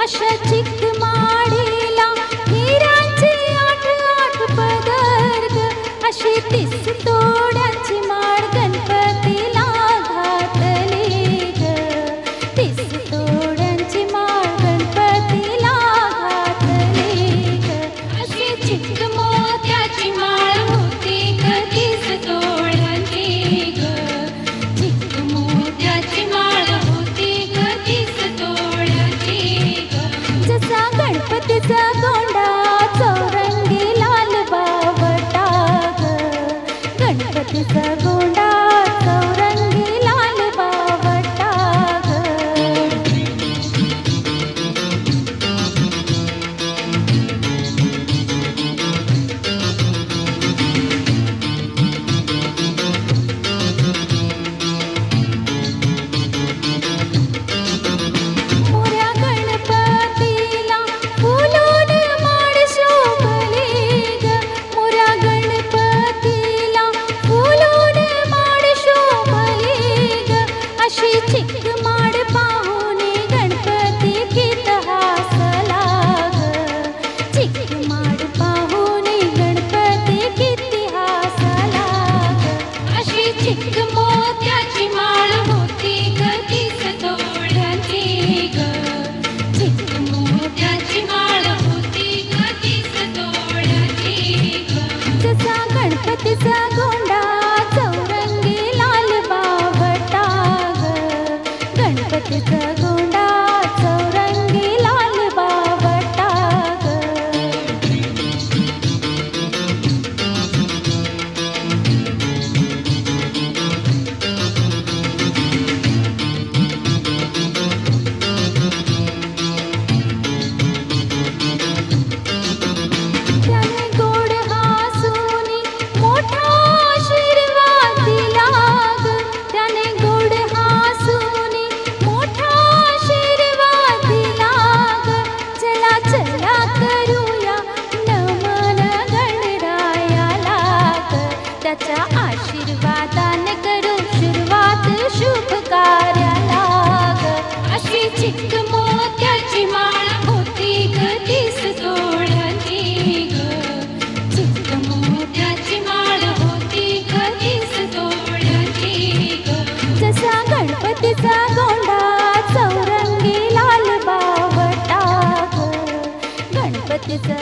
अशा चिकमाडीला हिऱ्यांचे आठ आठ पदर ग, अशी 30 तोड्याची माळ गणपतीला घातली ग, 30 तोड्यांची माळ गणपतीला घातली ग, अशी चिक मोत्याची माळ होती ग 30 तोड्यांची ग, चिक मोत्याची माळ होती ग 30 तोड्यांची ग, जसा गणपतीचा गोंडा चौरंगी लाल बावटा ग, गणपतीचा गोंडा चौरंगी लाल बावटा ग. मोऱ्या गणपतीला फुलून माळ शोभली ग, मोऱ्या गणपतीला फुलून माळ शोभली ग, अशी चिक माळ पाहून गणपती कित हसला ग, चिक माळ पाहून गणपती किती हसला ग, अशी चिक मोत्याची माळ होती ग 30 तोड्यांची ग, चिक मोत्याची माळ होती ग 30 तोड्यांची ग, जसा गणपतीचा गोंडा चौरंगी लाल बावटा ग, गणपतीचा गोंडा चौरंगी लाल बावटा ग. त्याने गोड हसूनी मोठा आशीर्वाद दिला ग, त्याने गोड हसूनी मोठा आशीर्वाद दिला ग, चला चला करूया नमन गणरायाला ग, त्याच्या आशीर्वादाने करू सुरुवात शुभ कार्याला ग, अशी चिक मोत्याची माळ होती ग 30 तोड्यांची ग, चिक मोत्याची माळ होती ग 30 तोड्यांची ग, जसा गणपतीचा गोंडा चौरंगी लाल बावटा ग, गणपतीचा